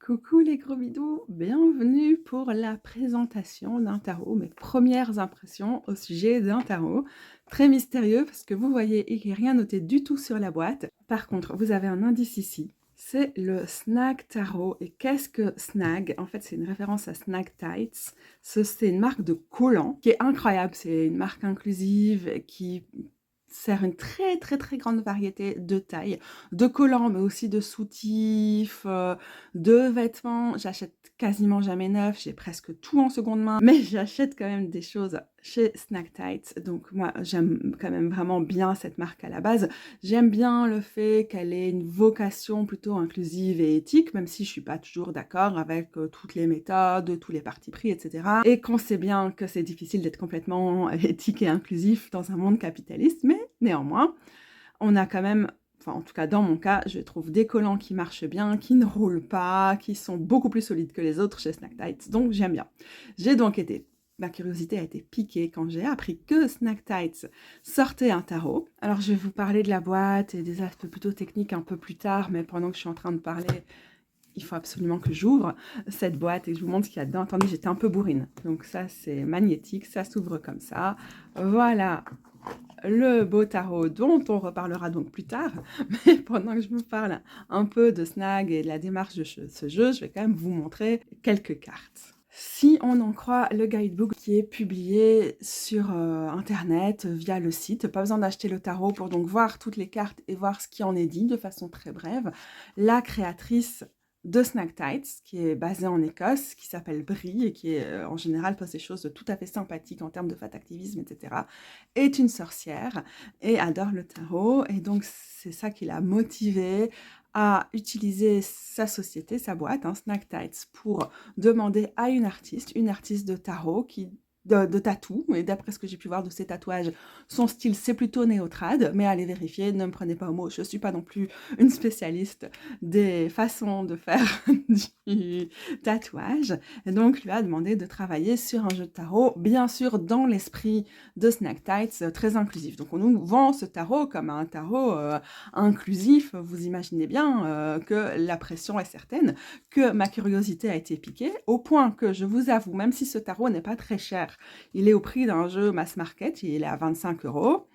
Coucou les gros bidous, bienvenue pour la présentation d'un tarot, mes premières impressions au sujet d'un tarot. Très mystérieux parce que vous voyez, il n'y a rien noté du tout sur la boîte. Par contre, vous avez un indice ici, c'est le Snag Tarot. Et qu'est-ce que Snag? En fait, c'est une référence à Snag Tights. C'est une marque de collants qui est incroyable, c'est une marque inclusive qui sert une très grande variété de tailles, de collants, mais aussi de soutifs, de vêtements. J'achète quasiment jamais neuf, j'ai presque tout en seconde main, mais j'achète quand même des choses chez Snack Tights. Donc moi, j'aime quand même vraiment bien cette marque à la base. J'aime bien le fait qu'elle ait une vocation plutôt inclusive et éthique, même si je suis pas toujours d'accord avec toutes les méthodes, tous les partis pris, etc. Et qu'on sait bien que c'est difficile d'être complètement éthique et inclusif dans un monde capitaliste, mais néanmoins, on a quand même, enfin en tout cas dans mon cas, je trouve des collants qui marchent bien, qui ne roulent pas, qui sont beaucoup plus solides que les autres chez Snack Tights, donc j'aime bien. Ma curiosité a été piquée quand j'ai appris que Snack Tights sortait un tarot. Alors je vais vous parler de la boîte et des aspects plutôt techniques un peu plus tard, mais pendant que je suis en train de parler, il faut absolument que j'ouvre cette boîte et que je vous montre ce qu'il y a dedans. Attendez, j'étais un peu bourrine. Donc ça, c'est magnétique, ça s'ouvre comme ça. Voilà le beau tarot dont on reparlera donc plus tard. Mais pendant que je vous parle un peu de Snag et de la démarche de ce jeu, je vais quand même vous montrer quelques cartes. Si on en croit le guidebook qui est publié sur internet via le site, pas besoin d'acheter le tarot pour donc voir toutes les cartes et voir ce qui en est dit de façon très brève, la créatrice de Snack Tights, qui est basée en Écosse, qui s'appelle Brie et qui est en général pose des choses tout à fait sympathiques en termes de fat activisme, etc., est une sorcière et adore le tarot. Et donc c'est ça qui l'a motivée à utiliser sa société, sa boîte, Snack Tights, pour demander à une artiste de tarot de tatou, et d'après ce que j'ai pu voir de ses tatouages, son style c'est plutôt néo-trad, mais allez vérifier, ne me prenez pas au mot, je suis pas non plus une spécialiste des façons de faire du tatouage, et donc lui a demandé de travailler sur un jeu de tarot, bien sûr dans l'esprit de Snack Tights, très inclusif. Donc on nous vend ce tarot comme un tarot inclusif, vous imaginez bien que la pression est certaine, que ma curiosité a été piquée, au point que je vous avoue, même si ce tarot n'est pas très cher, il est au prix d'un jeu mass market, il est à 25 €.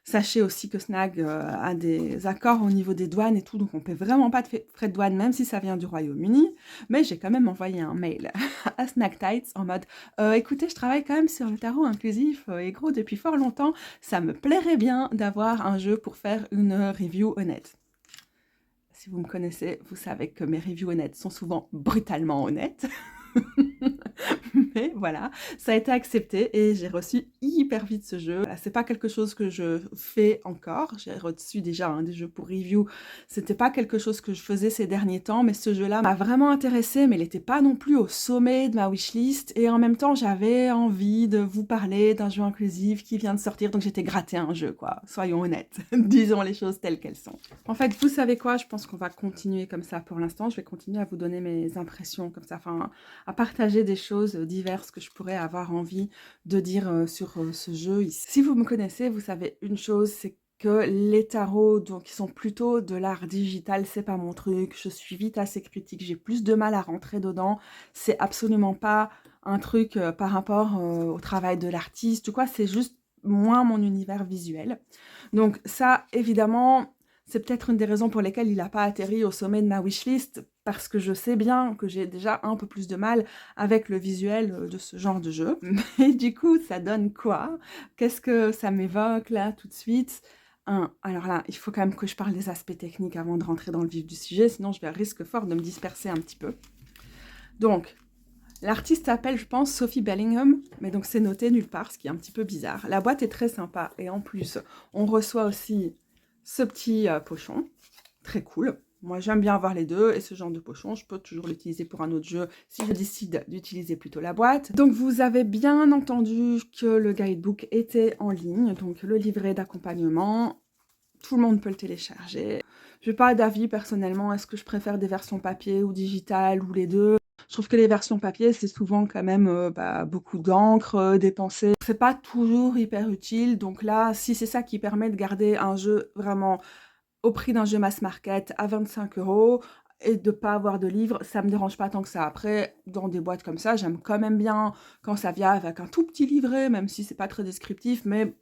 Sachez aussi que Snag a des accords au niveau des douanes et tout, donc on ne paie vraiment pas de frais de douane, même si ça vient du Royaume-Uni. Mais j'ai quand même envoyé un mail à Snack Tights en mode écoutez, je travaille quand même sur le tarot inclusif et gros, depuis fort longtemps, ça me plairait bien d'avoir un jeu pour faire une review honnête. Si vous me connaissez, vous savez que mes reviews honnêtes sont souvent brutalement honnêtes. Mais voilà, ça a été accepté et j'ai reçu hyper vite ce jeu. C'est pas quelque chose que je fais encore, j'ai reçu déjà des jeux pour review, c'était pas quelque chose que je faisais ces derniers temps, mais ce jeu-là m'a vraiment intéressée, mais il n'était pas non plus au sommet de ma wishlist, et en même temps j'avais envie de vous parler d'un jeu inclusif qui vient de sortir, donc j'étais grattée un jeu, quoi, soyons honnêtes, disons les choses telles qu'elles sont. En fait, vous savez quoi, je pense qu'on va continuer comme ça pour l'instant, je vais continuer à vous donner mes impressions comme ça, enfin à partager des choses diverses que je pourrais avoir envie de dire sur ce jeu. Si vous me connaissez, vous savez une chose, c'est que les tarots, donc qui sont plutôt de l'art digital, c'est pas mon truc, je suis vite assez critique, j'ai plus de mal à rentrer dedans, c'est absolument pas un truc par rapport au travail de l'artiste ou quoi, c'est juste moins mon univers visuel. Donc ça, évidemment, c'est peut-être une des raisons pour lesquelles il n'a pas atterri au sommet de ma wishlist, parce que je sais bien que j'ai déjà un peu plus de mal avec le visuel de ce genre de jeu. Mais du coup, ça donne quoi? Qu'est-ce que ça m'évoque là tout de suite? Alors là, il faut quand même que je parle des aspects techniques avant de rentrer dans le vif du sujet, sinon je vais risque fort de me disperser un petit peu. Donc, l'artiste s'appelle, je pense, Sophie Bellingham, mais donc c'est noté nulle part, ce qui est un petit peu bizarre. La boîte est très sympa, et en plus, on reçoit aussi ce petit pochon, très cool. Moi, j'aime bien avoir les deux, et ce genre de pochon, je peux toujours l'utiliser pour un autre jeu si je décide d'utiliser plutôt la boîte. Donc, vous avez bien entendu que le guidebook était en ligne, donc le livret d'accompagnement, tout le monde peut le télécharger. Je n'ai pas d'avis personnellement, est-ce que je préfère des versions papier ou digitales, ou les deux? Je trouve que les versions papier, c'est souvent quand même beaucoup d'encre dépensée. C'est pas toujours hyper utile, donc là, si c'est ça qui permet de garder un jeu vraiment au prix d'un jeu mass market à 25 €, et de pas avoir de livres, ça me dérange pas tant que ça. Après, dans des boîtes comme ça, j'aime quand même bien quand ça vient avec un tout petit livret, même si c'est pas très descriptif, mais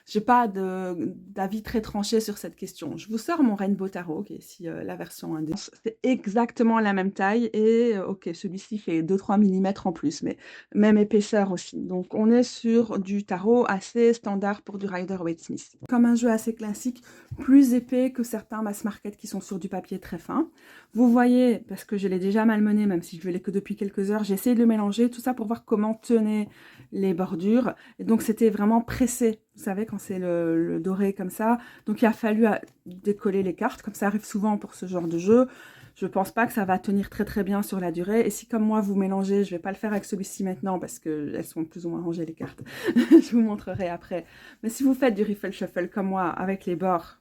j'ai pas d'avis très tranché sur cette question. Je vous sors mon Rainbow Tarot, qui est ici la version 1D. C'est exactement la même taille et ok, celui-ci fait 2-3 mm en plus, mais même épaisseur aussi. Donc on est sur du tarot assez standard pour du Rider-Waite-Smith. Comme un jeu assez classique, plus épais que certains mass market qui sont sur du papier très fin. Vous voyez, parce que je l'ai déjà malmené, même si je ne l'ai que depuis quelques heures, j'ai essayé de le mélanger, tout ça pour voir comment tenaient les bordures. Et donc c'était vraiment pressé, vous savez, quand c'est le doré comme ça. Donc il a fallu décoller les cartes, comme ça arrive souvent pour ce genre de jeu. Je pense pas que ça va tenir très très bien sur la durée. Et si comme moi vous mélangez, je vais pas le faire avec celui-ci maintenant parce qu'elles sont plus ou moins rangées les cartes. Je vous montrerai après. Mais si vous faites du riffle shuffle comme moi, avec les bords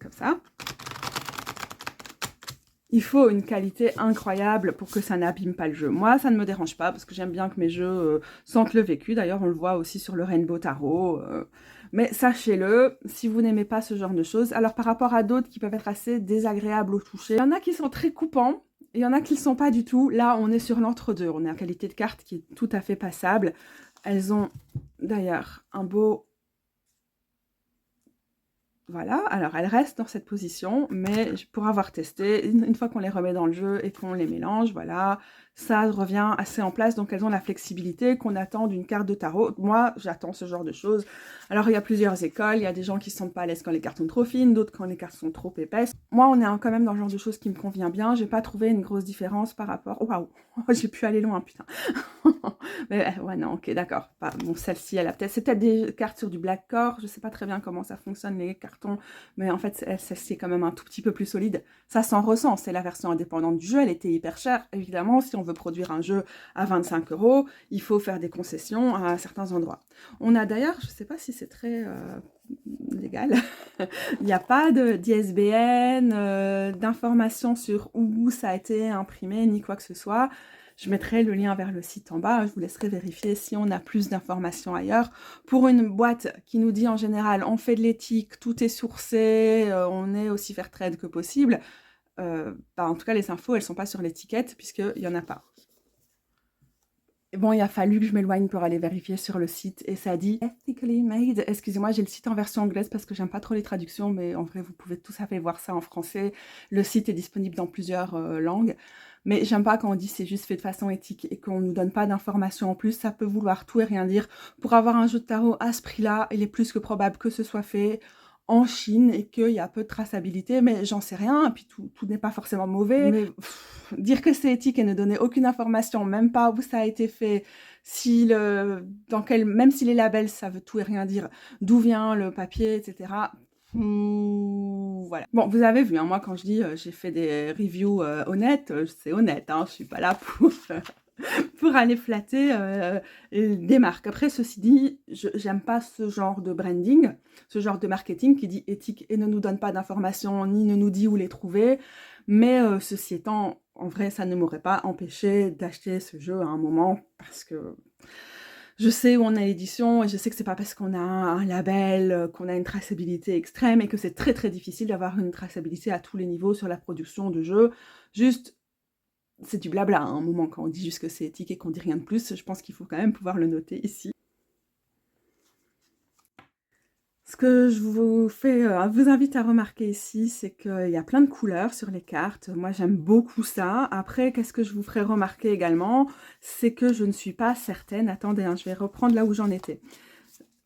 comme ça, il faut une qualité incroyable pour que ça n'abîme pas le jeu. Moi, ça ne me dérange pas parce que j'aime bien que mes jeux sentent le vécu. D'ailleurs, on le voit aussi sur le Rainbow Tarot. Mais sachez-le, si vous n'aimez pas ce genre de choses, alors par rapport à d'autres qui peuvent être assez désagréables au toucher, il y en a qui sont très coupants, il y en a qui ne le sont pas du tout. Là, on est sur l'entre-deux. On est en qualité de carte qui est tout à fait passable. Elles ont d'ailleurs un beau... Voilà, alors elles restent dans cette position, mais pour avoir testé, une fois qu'on les remet dans le jeu et qu'on les mélange, voilà, ça revient assez en place, donc elles ont la flexibilité qu'on attend d'une carte de tarot. Moi, j'attends ce genre de choses. Alors, il y a plusieurs écoles, il y a des gens qui ne se sentent pas à l'aise quand les cartes sont trop fines, d'autres quand les cartes sont trop épaisses. Moi, on est quand même dans le genre de choses qui me convient bien, j'ai pas trouvé une grosse différence par rapport... Waouh, j'ai pu aller loin, putain. Mais ouais, non, ok, d'accord. Bon, celle-ci, elle a peut-être... C'est peut-être des cartes sur du black core, je sais pas très bien comment ça fonctionne, les cartons, mais en fait, celle-ci est quand même un tout petit peu plus solide. Ça s'en ressent, c'est la version indépendante du jeu, elle était hyper chère. Évidemment, si on veut produire un jeu à 25 €, il faut faire des concessions à certains endroits. On a d'ailleurs, je sais pas si c'est très... légal. Il n'y a pas d'ISBN, d'informations sur où ça a été imprimé, ni quoi que ce soit. Je mettrai le lien vers le site en bas, je vous laisserai vérifier si on a plus d'informations ailleurs. Pour une boîte qui nous dit en général, on fait de l'éthique, tout est sourcé, on est aussi fair trade que possible, en tout cas les infos, elles ne sont pas sur l'étiquette, puisqu'il n'y en a pas. Bon, il a fallu que je m'éloigne pour aller vérifier sur le site et ça dit Ethically Made. Excusez-moi, j'ai le site en version anglaise parce que j'aime pas trop les traductions, mais en vrai, vous pouvez tout à fait voir ça en français. Le site est disponible dans plusieurs langues. Mais j'aime pas quand on dit c'est juste fait de façon éthique et qu'on nous donne pas d'informations en plus. Ça peut vouloir tout et rien dire. Pour avoir un jeu de tarot à ce prix-là, il est plus que probable que ce soit fait en Chine et qu'il y a peu de traçabilité, mais j'en sais rien, et puis tout n'est pas forcément mauvais, mais dire que c'est éthique et ne donner aucune information, même pas où ça a été fait, si même si les labels ça veut tout et rien dire, d'où vient le papier, etc. Voilà. Bon, vous avez vu, hein, moi quand je dis j'ai fait des reviews honnêtes, c'est honnête, hein, je suis pas là pour aller flatter des marques. Après, ceci dit, j'aime pas ce genre de branding, ce genre de marketing qui dit éthique et ne nous donne pas d'informations, ni ne nous dit où les trouver. Mais ceci étant, en vrai, ça ne m'aurait pas empêché d'acheter ce jeu à un moment parce que je sais où on a l'édition et je sais que c'est pas parce qu'on a un label, qu'on a une traçabilité extrême et que c'est très très difficile d'avoir une traçabilité à tous les niveaux sur la production de jeux. Juste, c'est du blabla, à un moment, quand on dit juste que c'est éthique et qu'on dit rien de plus, je pense qu'il faut quand même pouvoir le noter ici. Ce que je vous invite à remarquer ici, c'est qu'il y a plein de couleurs sur les cartes. Moi, j'aime beaucoup ça. Après, qu'est-ce que je vous ferai remarquer également, c'est que je ne suis pas certaine. Attendez, hein, je vais reprendre là où j'en étais.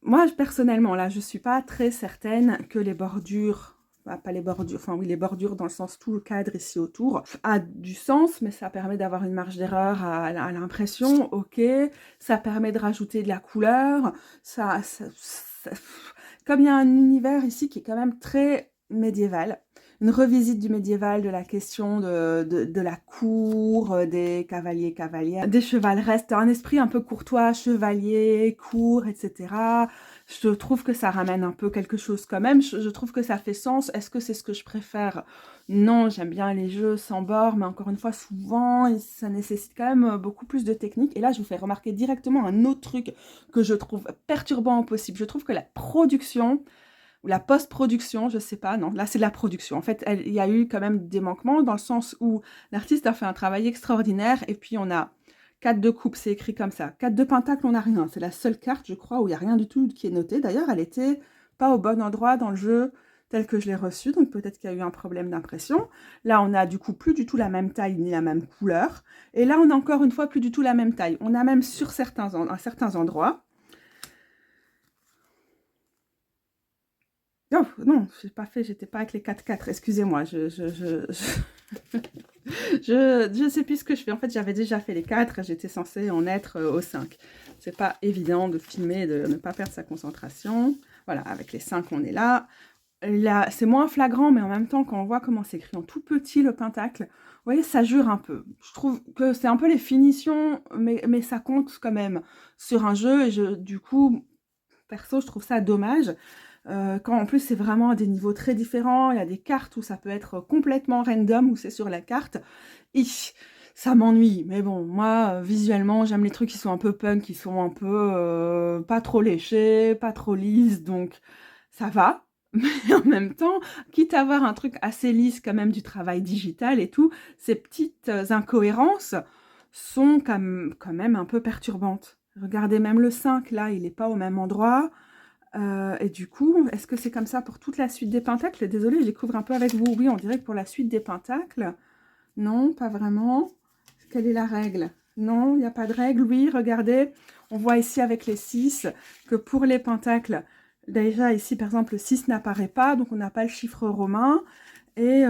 Moi, personnellement, là, je ne suis pas très certaine que les bordures... pas les bordures, enfin oui, les bordures dans le sens tout le cadre ici autour, a du sens, mais ça permet d'avoir une marge d'erreur à l'impression, ok, ça permet de rajouter de la couleur, comme il y a un univers ici qui est quand même très médiéval, une revisite du médiéval, de la question de la cour, des cavaliers, des chevaleresses, un esprit un peu courtois, chevalier, cour, etc. Je trouve que ça ramène un peu quelque chose quand même, je trouve que ça fait sens. Est-ce que c'est ce que je préfère? Non, j'aime bien les jeux sans bord, mais encore une fois, souvent, ça nécessite quand même beaucoup plus de technique. Et là, je vous fais remarquer directement un autre truc que je trouve perturbant au possible. Je trouve que la production ou la post-production, je sais pas, non, là c'est de la production. En fait, il y a eu quand même des manquements dans le sens où l'artiste a fait un travail extraordinaire et puis on a 4 de coupe, c'est écrit comme ça. 4 de pentacle, on n'a rien. C'est la seule carte, je crois, où il n'y a rien du tout qui est noté. D'ailleurs, elle était pas au bon endroit dans le jeu tel que je l'ai reçu, donc peut-être qu'il y a eu un problème d'impression. Là, on a du coup plus du tout la même taille ni la même couleur. Et là, on a encore une fois plus du tout la même taille. On a même sur certains endroits. Oh, non, je n'ai pas fait, j'étais pas avec les 4-4, excusez-moi, je sais plus ce que je fais. En fait, j'avais déjà fait les 4, j'étais censée en être au 5. C'est pas évident de filmer, de ne pas perdre sa concentration. Voilà, avec les 5, on est là. Là, c'est moins flagrant, mais en même temps, quand on voit comment c'est écrit en tout petit le pentacle, vous voyez, ça jure un peu. Je trouve que c'est un peu les finitions, mais ça compte quand même sur un jeu. Et du coup, perso, je trouve ça dommage. Quand en plus c'est vraiment à des niveaux très différents, il y a des cartes où ça peut être complètement random, où c'est sur la carte, ça m'ennuie. Mais bon, moi, visuellement, j'aime les trucs qui sont un peu punk, qui sont un peu pas trop léchés, pas trop lisses, donc ça va. Mais en même temps, quitte à avoir un truc assez lisse quand même du travail digital et tout, ces petites incohérences sont quand même un peu perturbantes. Regardez, même le 5, là, il n'est pas au même endroit. Et du coup, est-ce que c'est comme ça pour toute la suite des pentacles? Désolée, je découvre un peu avec vous. Oui, on dirait que pour la suite des pentacles, non, pas vraiment. Quelle est la règle? Non, il n'y a pas de règle. Oui, regardez, on voit ici avec les 6 que pour les pentacles, déjà ici, par exemple, le 6 n'apparaît pas, donc on n'a pas le chiffre romain. Et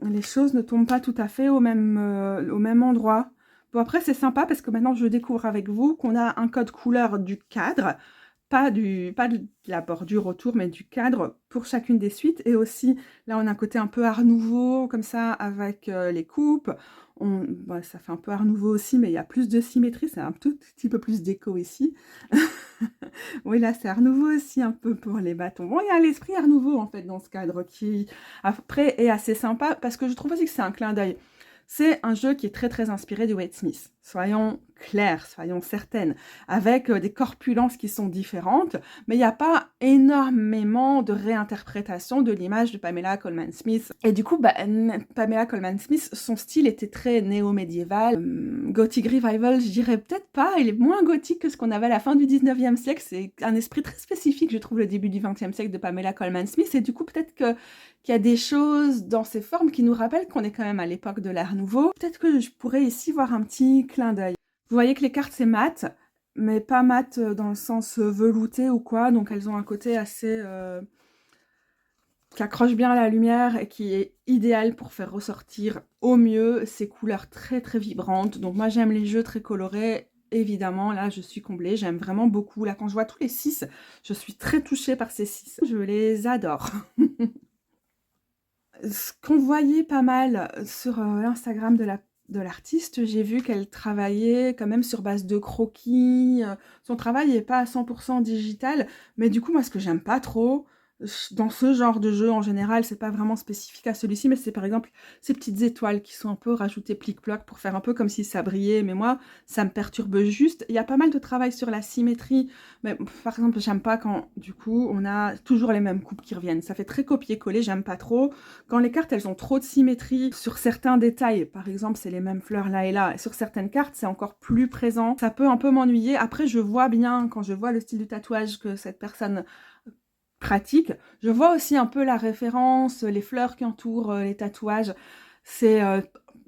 les choses ne tombent pas tout à fait au même endroit. Bon, après, c'est sympa parce que maintenant, je découvre avec vous qu'on a un code couleur du cadre, pas de la bordure autour, mais du cadre pour chacune des suites. Et aussi, là, on a un côté un peu art nouveau, comme ça, avec les coupes. Ça fait un peu art nouveau aussi, mais il y a plus de symétrie. C'est un tout petit peu plus déco ici. Oui, là, c'est art nouveau aussi, un peu pour les bâtons. Bon, il y a l'esprit art nouveau, en fait, dans ce cadre, qui, après, est assez sympa, parce que je trouve aussi que c'est un clin d'œil. C'est un jeu qui est très, très inspiré du Wade Smith. Soyons clairs, soyons certaines, avec des corpulences qui sont différentes, mais il n'y a pas énormément de réinterprétation de l'image de Pamela Coleman Smith. Et du coup, Pamela Coleman Smith, son style était très néo-médiéval. Gothic Revival, je dirais peut-être pas, il est moins gothique que ce qu'on avait à la fin du 19e siècle. C'est un esprit très spécifique, je trouve, le début du 20e siècle de Pamela Coleman Smith. Et du coup, peut-être qu'il y a des choses dans ces formes qui nous rappellent qu'on est quand même à l'époque de l'Art Nouveau. Peut-être que je pourrais ici voir un petit clin d'œil. Vous voyez que les cartes, c'est mat, mais pas mat dans le sens velouté ou quoi. Donc, elles ont un côté assez... qui accroche bien à la lumière et qui est idéal pour faire ressortir au mieux ces couleurs très, très vibrantes. Donc, moi, j'aime les jeux très colorés. Évidemment, là, je suis comblée. J'aime vraiment beaucoup. Là, quand je vois tous les 6, je suis très touchée par ces 6. Je les adore. Ce qu'on voyait pas mal sur l'Instagram de l'artiste, j'ai vu qu'elle travaillait quand même sur base de croquis. Son travail n'est pas à 100% digital, mais du coup, moi, ce que j'aime pas trop, dans ce genre de jeu en général, c'est pas vraiment spécifique à celui-ci, mais c'est par exemple ces petites étoiles qui sont un peu rajoutées plic-ploc pour faire un peu comme si ça brillait, mais moi, ça me perturbe juste. Il y a pas mal de travail sur la symétrie, mais par exemple, j'aime pas quand, du coup, on a toujours les mêmes coupes qui reviennent. Ça fait très copier-coller, j'aime pas trop. Quand les cartes, elles ont trop de symétrie sur certains détails, par exemple, c'est les mêmes fleurs là et là, et sur certaines cartes, c'est encore plus présent. Ça peut un peu m'ennuyer. Après, je vois bien, quand je vois le style du tatouage que cette personne pratique, je vois aussi un peu la référence, les fleurs qui entourent les tatouages. C'est...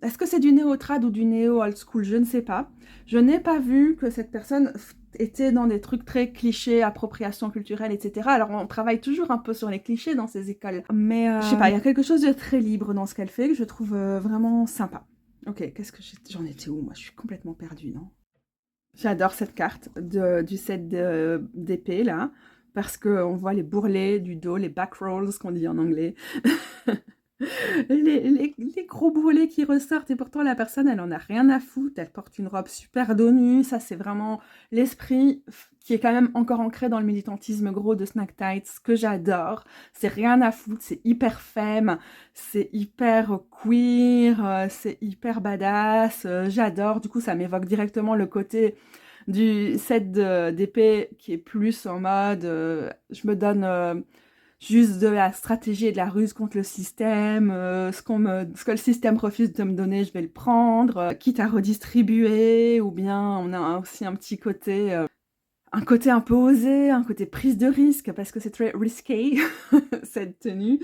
est-ce que c'est du néo-trad ou du néo-old school? Je ne sais pas. Je n'ai pas vu que cette personne était dans des trucs très clichés, appropriation culturelle, etc. Alors, on travaille toujours un peu sur les clichés dans ces écoles. Mais, je sais pas, il y a quelque chose de très libre dans ce qu'elle fait que je trouve vraiment sympa. Ok, qu'est-ce que j'en étais où? Moi, je suis complètement perdue, non? J'adore cette carte du set d'épée, là, parce qu'on voit les bourrelets du dos, les back rolls, qu'on dit en anglais. Les gros bourrelets qui ressortent, et pourtant la personne, elle en a rien à foutre, elle porte une robe super dos nu, ça c'est vraiment l'esprit qui est quand même encore ancré dans le militantisme gros de Snack Tights, que j'adore. C'est rien à foutre, c'est hyper femme, c'est hyper queer, c'est hyper badass, j'adore. Du coup, ça m'évoque directement le côté du set d'épée qui est plus en mode je me donne juste de la stratégie et de la ruse contre le système, ce que le système refuse de me donner, je vais le prendre, quitte à redistribuer, ou bien on a aussi un côté un peu osé, un côté prise de risque, parce que c'est très risqué, cette tenue,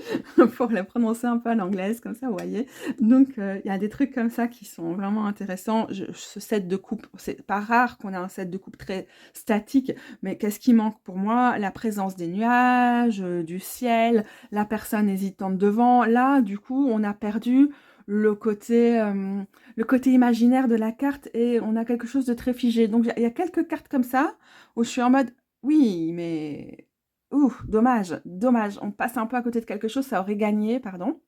pour la prononcer un peu à l'anglaise, comme ça, vous voyez. Donc, il y a des trucs comme ça qui sont vraiment intéressants. Ce set de coupe, c'est pas rare qu'on ait un set de coupe très statique, mais qu'est-ce qui manque pour moi? La présence des nuages, du ciel, la personne hésitante devant. Là, du coup, on a perdu le côté imaginaire de la carte et on a quelque chose de très figé. Donc, il y a quelques cartes comme ça où je suis en mode, oui, mais ouh, dommage, dommage, on passe un peu à côté de quelque chose, ça aurait gagné, pardon,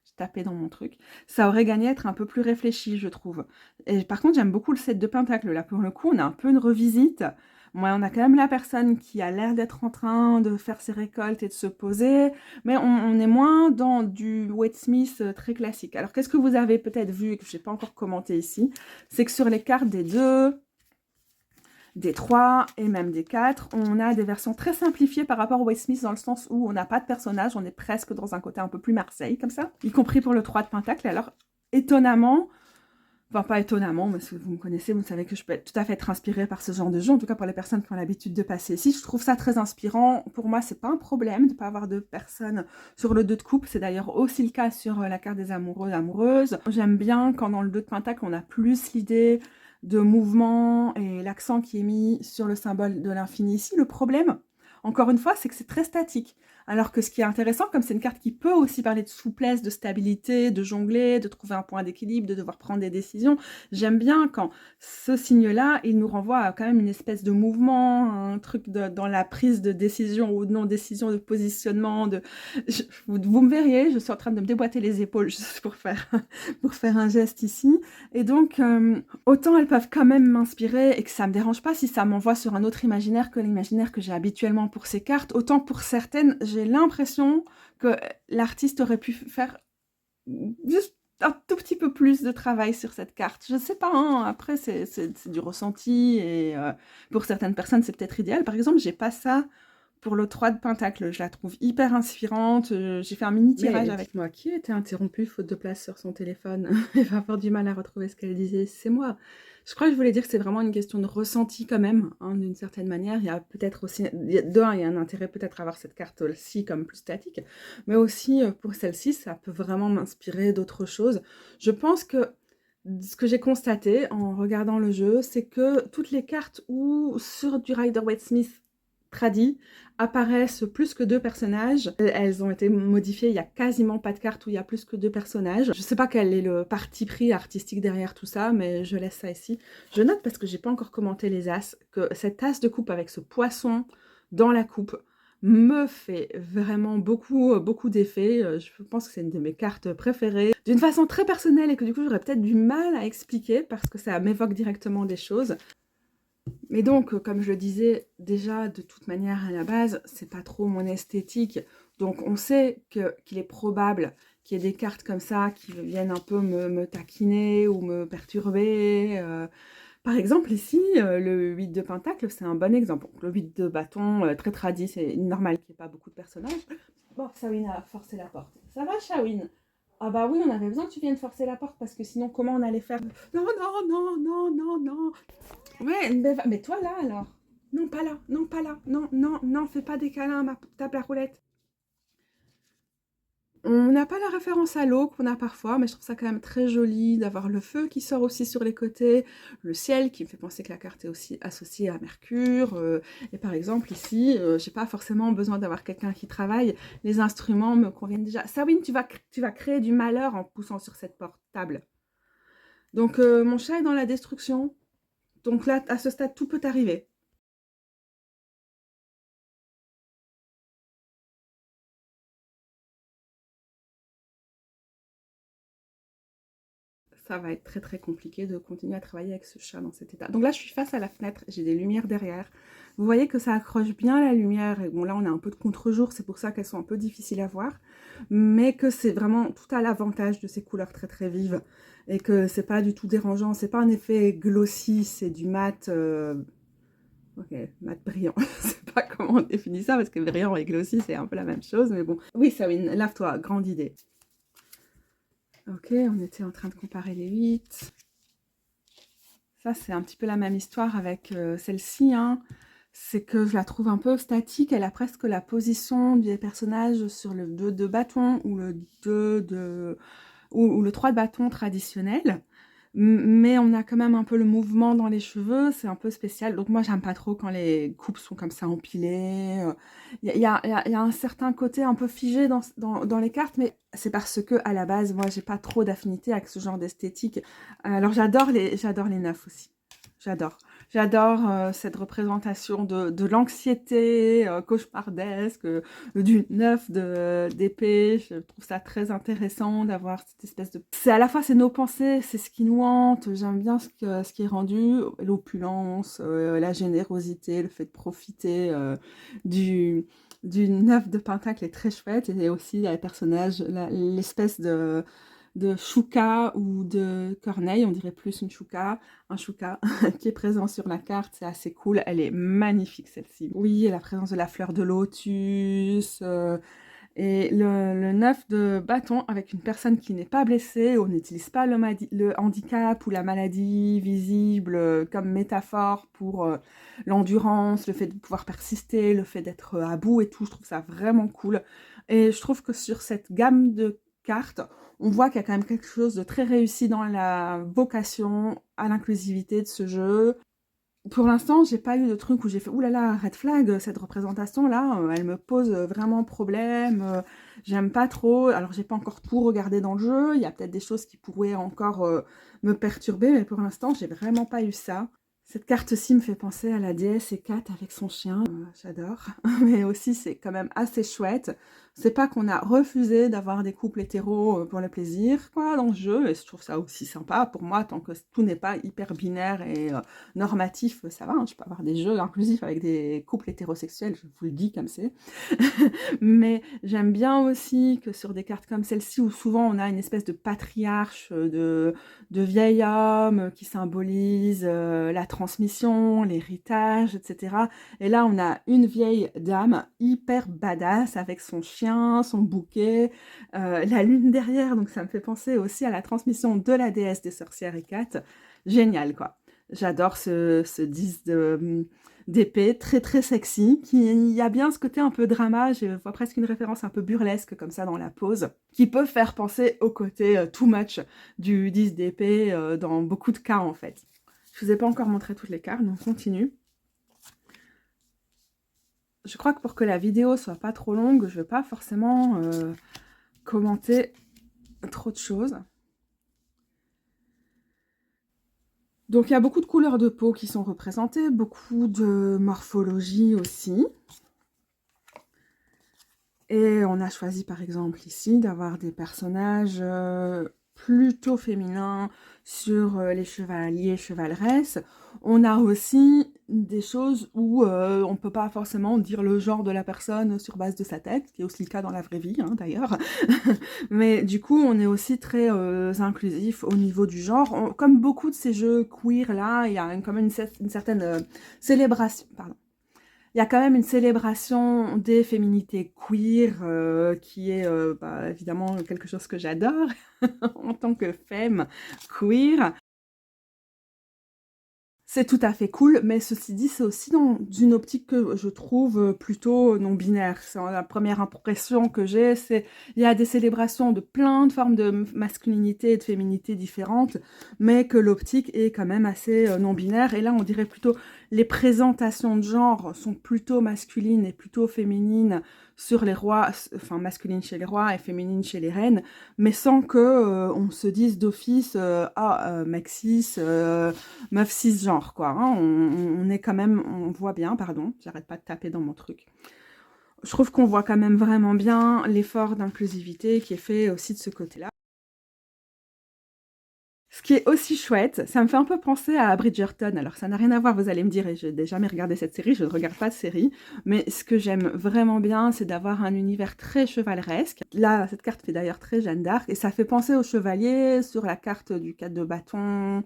j'ai tapé dans mon truc, ça aurait gagné à être un peu plus réfléchi, je trouve. Et par contre, j'aime beaucoup le set de pentacles, là, pour le coup, on a un peu une revisite. Moi, on a quand même la personne qui a l'air d'être en train de faire ses récoltes et de se poser, mais on est moins dans du Wade Smith très classique. Alors, qu'est-ce que vous avez peut-être vu et que je n'ai pas encore commenté ici? C'est que sur les cartes des 2, des 3 et même des 4, on a des versions très simplifiées par rapport au Wade Smith dans le sens où on n'a pas de personnage, on est presque dans un côté un peu plus Marseille comme ça, y compris pour le 3 de Pentacle. Alors étonnamment, enfin pas étonnamment, parce que vous me connaissez, vous savez que je peux être tout à fait inspirée par ce genre de jeu, en tout cas pour les personnes qui ont l'habitude de passer ici, je trouve ça très inspirant. Pour moi, c'est pas un problème de ne pas avoir de personnes sur le 2 de coupe, c'est d'ailleurs aussi le cas sur la carte des amoureux, amoureuses. J'aime bien quand dans le 2 de Pentacle, on a plus l'idée de mouvement et l'accent qui est mis sur le symbole de l'infini ici. Le problème, encore une fois, c'est que c'est très statique. Alors que ce qui est intéressant, comme c'est une carte qui peut aussi parler de souplesse, de stabilité, de jongler, de trouver un point d'équilibre, de devoir prendre des décisions, j'aime bien quand ce signe-là, il nous renvoie à quand même une espèce de mouvement, un truc dans la prise de décision ou de non-décision, de positionnement. Vous me verriez, je suis en train de me déboîter les épaules juste pour faire un geste ici. Et donc, autant elles peuvent quand même m'inspirer et que ça me dérange pas si ça m'envoie sur un autre imaginaire que l'imaginaire que j'ai habituellement pour ces cartes, autant pour certaines, j'ai l'impression que l'artiste aurait pu faire juste un tout petit peu plus de travail sur cette carte. Je sais pas, hein, après c'est du ressenti et pour certaines personnes c'est peut-être idéal. Par exemple, j'ai pas ça pour le 3 de Pentacle, je la trouve hyper inspirante. J'ai fait un mini tirage avec moi. Qui a été interrompu faute de place sur son téléphone? Elle va avoir du mal à retrouver ce qu'elle disait. C'est moi. Je crois que je voulais dire que c'est vraiment une question de ressenti quand même, hein, d'une certaine manière. Il y a peut-être aussi, il y a un intérêt peut-être à avoir cette carte-ci comme plus statique, mais aussi pour celle-ci, ça peut vraiment m'inspirer d'autres choses. Je pense que ce que j'ai constaté en regardant le jeu, c'est que toutes les cartes où sur du Rider-Waite Smith tradis apparaissent plus que 2 personnages. Elles ont été modifiées, il n'y a quasiment pas de carte où il y a plus que 2 personnages. Je ne sais pas quel est le parti pris artistique derrière tout ça, mais je laisse ça ici. Je note, parce que j'ai pas encore commenté les as, que cette as de coupe avec ce poisson dans la coupe me fait vraiment beaucoup d'effets. Je pense que c'est une de mes cartes préférées, d'une façon très personnelle et que du coup j'aurais peut-être du mal à expliquer parce que ça m'évoque directement des choses. Mais donc, comme je le disais déjà, de toute manière, à la base, c'est pas trop mon esthétique. Donc, on sait qu'il est probable qu'il y ait des cartes comme ça qui viennent un peu me taquiner ou me perturber. Par exemple, ici, le 8 de Pentacle, c'est un bon exemple. Donc, le 8 de bâton, très tradit, c'est normal qu'il n'y ait pas beaucoup de personnages. Bon, Shawin a forcé la porte. Ça va, Shawin? Ah bah oui, on avait besoin que tu viennes forcer la porte parce que sinon, comment on allait faire? Non, non, non, non, non, non. Ouais, mais toi là alors? Non, pas là, non, pas là, non, non, non, fais pas des câlins à ma table à roulettes. On n'a pas la référence à l'eau qu'on a parfois, mais je trouve ça quand même très joli d'avoir le feu qui sort aussi sur les côtés, le ciel qui me fait penser que la carte est aussi associée à Mercure. Et par exemple ici, j'ai pas forcément besoin d'avoir quelqu'un qui travaille, les instruments me conviennent déjà. Sawin, tu vas créer du malheur en poussant sur cette portable. Donc mon chat est dans la destruction, donc là, à ce stade, tout peut arriver. Ça va être très très compliqué de continuer à travailler avec ce chat dans cet état. Donc là, je suis face à la fenêtre, j'ai des lumières derrière. Vous voyez que ça accroche bien la lumière. Et bon, là, on a un peu de contre-jour, c'est pour ça qu'elles sont un peu difficiles à voir. Mais que c'est vraiment tout à l'avantage de ces couleurs très très vives. Et que c'est pas du tout dérangeant, c'est pas un effet glossy, c'est du mat Ok, mat brillant, je sais pas comment on définit ça, parce que brillant et glossy, c'est un peu la même chose, mais bon. Oui, Sawin, lave-toi, grande idée. Ok, on était en train de comparer les 8. Ça, c'est un petit peu la même histoire avec celle-ci, hein. C'est que je la trouve un peu statique, elle a presque la position des personnages sur le 2 de bâton ou le 2 de... ou le 3 de bâton traditionnel. Mais on a quand même un peu le mouvement dans les cheveux, c'est un peu spécial. Donc moi, j'aime pas trop quand les coupes sont comme ça empilées. Il y a un certain côté un peu figé dans les cartes, mais c'est parce que à la base, moi, j'ai pas trop d'affinité avec ce genre d'esthétique. Alors j'adore les neufs aussi. J'adore. J'adore cette représentation de l'anxiété cauchemardesque, du neuf d'épée. Je trouve ça très intéressant d'avoir cette espèce de... C'est à la fois, c'est nos pensées, c'est ce qui nous hante. J'aime bien ce qui est rendu, l'opulence, la générosité, le fait de profiter du neuf de Pentacle est très chouette. Et aussi les personnages, l'espèce de Chouka ou de Corneille, on dirait plus une Chouka, un Chouka qui est présent sur la carte, c'est assez cool, elle est magnifique celle-ci. Oui, et la présence de la fleur de lotus, et le 9 de bâton avec une personne qui n'est pas blessée, on n'utilise pas le handicap ou la maladie visible comme métaphore pour l'endurance, le fait de pouvoir persister, le fait d'être à bout et tout, je trouve ça vraiment cool. Et je trouve que sur cette gamme de cartes, on voit qu'il y a quand même quelque chose de très réussi dans la vocation à l'inclusivité de ce jeu. Pour l'instant, j'ai pas eu de truc où j'ai fait oulala, red flag, cette représentation-là, elle me pose vraiment problème, j'aime pas trop. Alors, j'ai pas encore tout regardé dans le jeu, il y a peut-être des choses qui pourraient encore me perturber, mais pour l'instant, j'ai vraiment pas eu ça. Cette carte-ci me fait penser à la déesse Hécate avec son chien, j'adore, mais aussi c'est quand même assez chouette. C'est pas qu'on a refusé d'avoir des couples hétéros pour le plaisir, quoi, dans le jeu, et je trouve ça aussi sympa. Pour moi, tant que tout n'est pas hyper binaire et normatif, ça va, hein, je peux avoir des jeux inclusifs avec des couples hétérosexuels, je vous le dis comme c'est. Mais j'aime bien aussi que sur des cartes comme celle-ci, où souvent on a une espèce de patriarche, de vieil homme qui symbolise la transmission, l'héritage, etc. Et là, on a une vieille dame hyper badass avec son chien, son bouquet, la lune derrière, donc ça me fait penser aussi à la transmission de la déesse des sorcières Hécate. Génial, quoi. J'adore ce 10 d'épée, très très sexy, il y a bien ce côté un peu drama, je vois presque une référence un peu burlesque comme ça dans la pose, qui peut faire penser au côté too much du 10 d'épée dans beaucoup de cas en fait. Je vous ai pas encore montré toutes les cartes, donc on continue. Je crois que pour que la vidéo soit pas trop longue, je vais pas forcément commenter trop de choses. Donc il y a beaucoup de couleurs de peau qui sont représentées, beaucoup de morphologie aussi. Et on a choisi par exemple ici d'avoir des personnages plutôt féminins sur les chevaliers, chevaleresses. On a aussi des choses où on ne peut pas forcément dire le genre de la personne sur base de sa tête, qui est aussi le cas dans la vraie vie hein, d'ailleurs. Mais du coup, on est aussi très inclusif au niveau du genre. Comme beaucoup de ces jeux queer là, il y a quand même une certaine célébration. Pardon. Il y a quand même une célébration des féminités queer qui est évidemment quelque chose que j'adore en tant que femme queer. C'est tout à fait cool, mais ceci dit, c'est aussi dans une optique que je trouve plutôt non-binaire. C'est la première impression que j'ai, c'est il y a des célébrations de plein de formes de masculinité et de féminité différentes, mais que l'optique est quand même assez non-binaire. Et là, on dirait plutôt les présentations de genre sont plutôt masculines et plutôt féminines sur les rois, enfin masculines chez les rois et féminines chez les reines, mais sans que on se dise d'office mec cis, meuf cisgenre, quoi. Hein. On est quand même, on voit bien, pardon, j'arrête pas de taper dans mon truc. Je trouve qu'on voit quand même vraiment bien l'effort d'inclusivité qui est fait aussi de ce côté-là. Ce qui est aussi chouette, ça me fait un peu penser à Bridgerton. Alors ça n'a rien à voir, vous allez me dire, et je n'ai jamais regardé cette série, je ne regarde pas de série, mais ce que j'aime vraiment bien, c'est d'avoir un univers très chevaleresque. Là, cette carte fait d'ailleurs très Jeanne d'Arc, et ça fait penser aux chevaliers sur la carte du 4 de bâton,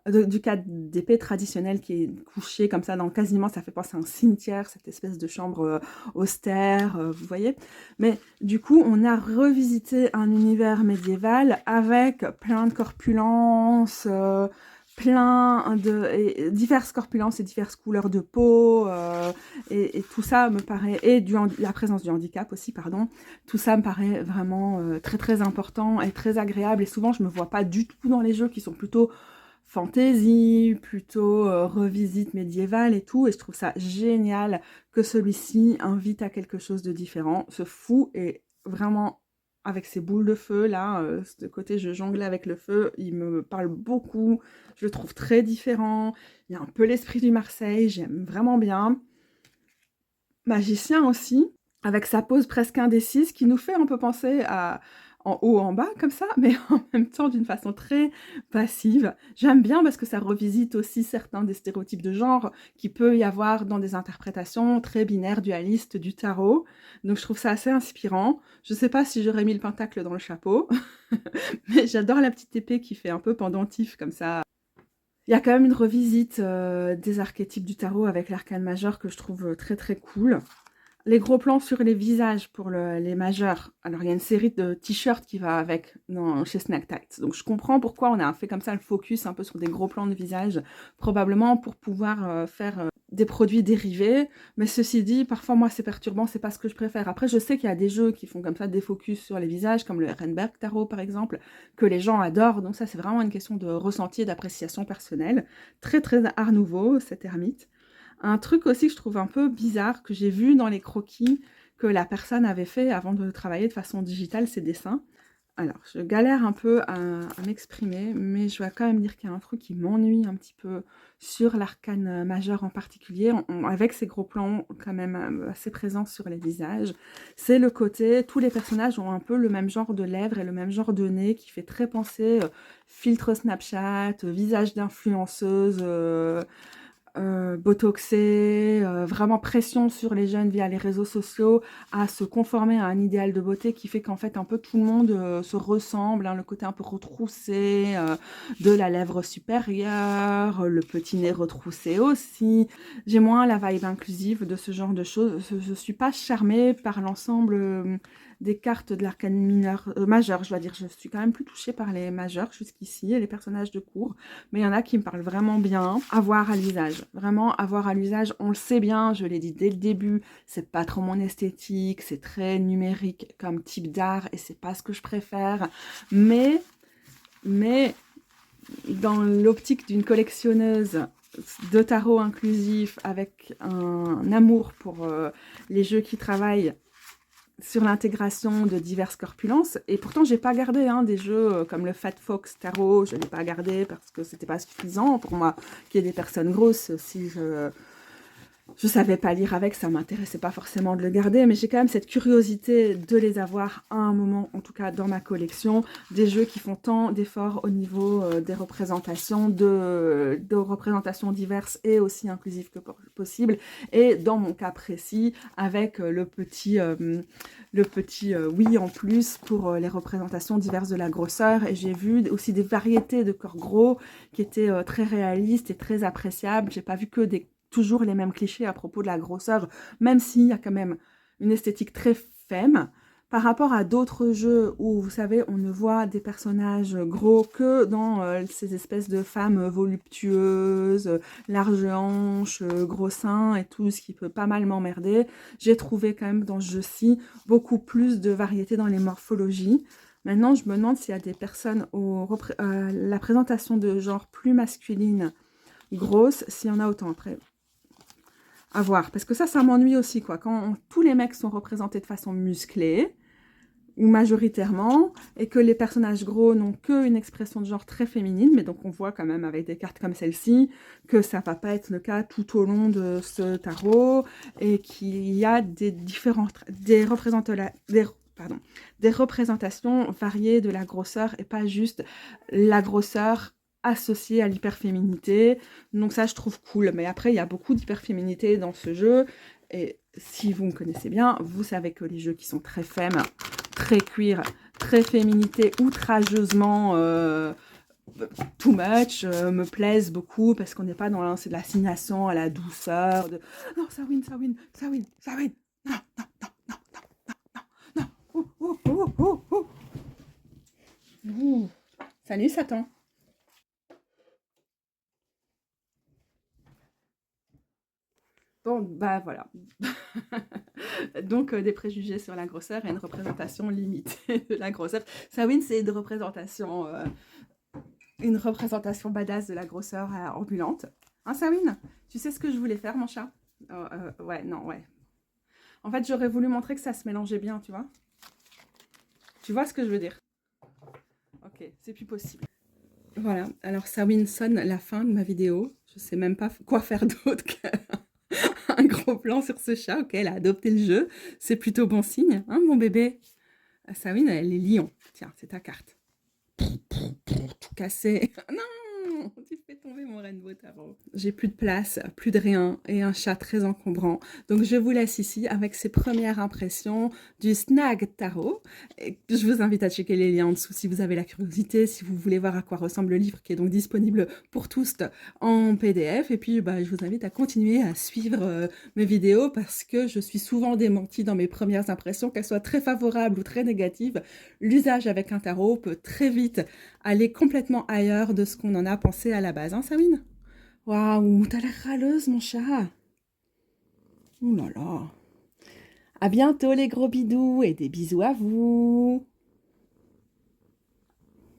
du cadre d'épée traditionnel qui est couché comme ça dans quasiment, ça fait penser à un cimetière, cette espèce de chambre austère, vous voyez. Mais du coup, on a revisité un univers médiéval avec plein de corpulences, diverses corpulences et diverses couleurs de peau, et tout ça me paraît, et la présence du handicap aussi, pardon, tout ça me paraît vraiment très très important et très agréable, et souvent je me vois pas du tout dans les jeux qui sont plutôt fantasy, plutôt revisite médiévale et tout, et je trouve ça génial que celui-ci invite à quelque chose de différent. Ce fou est vraiment, avec ses boules de feu là, ce côté je jongle avec le feu, il me parle beaucoup, je le trouve très différent, il y a un peu l'esprit du Marseille, j'aime vraiment bien. Magicien aussi, avec sa pose presque indécise, qui nous fait un peu penser à en haut, en bas, comme ça, mais en même temps d'une façon très passive. J'aime bien parce que ça revisite aussi certains des stéréotypes de genre qu'il peut y avoir dans des interprétations très binaires, dualistes du tarot. Donc je trouve ça assez inspirant. Je sais pas si j'aurais mis le pentacle dans le chapeau, mais j'adore la petite épée qui fait un peu pendentif comme ça. Il y a quand même une revisite des archétypes du tarot avec l'arcane majeur que je trouve très très cool. Les gros plans sur les visages pour les majeurs. Alors, il y a une série de t-shirts qui va avec chez Snack Tights. Donc, je comprends pourquoi on a fait comme ça le focus un peu sur des gros plans de visage, probablement pour pouvoir faire des produits dérivés. Mais ceci dit, parfois, moi, c'est perturbant, c'est pas ce que je préfère. Après, je sais qu'il y a des jeux qui font comme ça des focus sur les visages, comme le Ehrenberg Tarot, par exemple, que les gens adorent. Donc, ça, c'est vraiment une question de ressenti et d'appréciation personnelle. Très, très art nouveau, cette ermite. Un truc aussi que je trouve un peu bizarre, que j'ai vu dans les croquis que la personne avait fait avant de travailler de façon digitale ses dessins. Alors, je galère un peu à m'exprimer, mais je vais quand même dire qu'il y a un truc qui m'ennuie un petit peu sur l'arcane majeur en particulier, avec ces gros plans quand même assez présents sur les visages. C'est le côté, tous les personnages ont un peu le même genre de lèvres et le même genre de nez qui fait très penser filtre Snapchat, visage d'influenceuse, botoxé, vraiment pression sur les jeunes via les réseaux sociaux à se conformer à un idéal de beauté qui fait qu'en fait un peu tout le monde se ressemble, hein, le côté un peu retroussé de la lèvre supérieure, le petit nez retroussé aussi. J'ai moins la vibe inclusive de ce genre de choses. Je suis pas charmée par l'ensemble des cartes de l'arcane majeur, je dois dire. Je suis quand même plus touchée par les majeurs jusqu'ici et les personnages de cours, mais il y en a qui me parlent vraiment bien. À voir à l'usage, vraiment à voir à l'usage, on le sait bien, je l'ai dit dès le début, c'est pas trop mon esthétique, c'est très numérique comme type d'art et c'est pas ce que je préfère, mais dans l'optique d'une collectionneuse de tarot inclusif avec un amour pour les jeux qui travaillent sur l'intégration de diverses corpulences, et pourtant j'ai pas gardé des jeux comme le Fat Fox Tarot, je l'ai pas gardé parce que c'était pas suffisant pour moi qu'il y ait des personnes grosses. Si je savais pas lire avec, ça m'intéressait pas forcément de le garder, mais j'ai quand même cette curiosité de les avoir à un moment, en tout cas dans ma collection, des jeux qui font tant d'efforts au niveau des représentations, de représentations diverses et aussi inclusives que possible, et dans mon cas précis, avec le petit oui en plus pour les représentations diverses de la grosseur, et j'ai vu aussi des variétés de corps gros qui étaient très réalistes et très appréciables. J'ai pas vu que toujours les mêmes clichés à propos de la grosseur, même s'il y a quand même une esthétique très femme, par rapport à d'autres jeux où, vous savez, on ne voit des personnages gros que dans ces espèces de femmes voluptueuses, larges hanches, gros seins et tout, ce qui peut pas mal m'emmerder. J'ai trouvé quand même dans ce jeu-ci beaucoup plus de variété dans les morphologies. Maintenant, je me demande s'il y a des personnes la présentation de genre plus masculine, grosse, s'il y en a autant. Après, à voir, parce que ça m'ennuie aussi, quoi. Quand tous les mecs sont représentés de façon musclée, ou majoritairement, et que les personnages gros n'ont qu'une expression de genre très féminine, mais donc on voit quand même avec des cartes comme celle-ci que ça va pas être le cas tout au long de ce tarot, et qu'il y a des représentations variées de la grosseur, et pas juste la grosseur associée à l'hyperféminité. Donc ça, je trouve cool. Mais après, il y a beaucoup d'hyperféminité dans ce jeu, et si vous me connaissez bien, vous savez que les jeux qui sont très femmes, très cuir, très féminité, outrageusement too much, me plaisent beaucoup parce qu'on n'est pas dans c'est de l'assignation à la douceur. Non, ça win, ça win, ça win, ça win. Non, non, non, non, non, non, non, non. Ouh, ouh, ouh, ouh, ouh. Ouh. Salut Satan. Bon, bah voilà. Donc, des préjugés sur la grosseur et une représentation limitée de la grosseur. Sawin, c'est une représentation badass de la grosseur ambulante. Hein, Sawin? Tu sais ce que je voulais faire, mon chat? Ouais, non, ouais. En fait, j'aurais voulu montrer que ça se mélangeait bien, tu vois? Tu vois ce que je veux dire? Ok, c'est plus possible. Voilà, alors Sawin sonne la fin de ma vidéo. Je sais même pas quoi faire d'autre qu'un gros plan sur ce chat. Ok, elle a adopté le jeu. C'est plutôt bon signe, hein, mon bébé? Sawin, elle est lion. Tiens, c'est ta carte. Tout cassé. Non, tu fais tomber mon rainbow tarot. J'ai plus de place, plus de rien et un chat très encombrant. Donc je vous laisse ici avec ces premières impressions du Snag Tarot. Et je vous invite à checker les liens en dessous si vous avez la curiosité, si vous voulez voir à quoi ressemble le livre qui est donc disponible pour tous en PDF. Et puis je vous invite à continuer à suivre mes vidéos parce que je suis souvent démentie dans mes premières impressions, qu'elles soient très favorables ou très négatives. L'usage avec un tarot peut très vite aller complètement ailleurs de ce qu'on en a pensé à la base, hein, Sawin? Waouh, t'as l'air râleuse, mon chat. Ouh là là. À bientôt, les gros bidous, et des bisous à vous.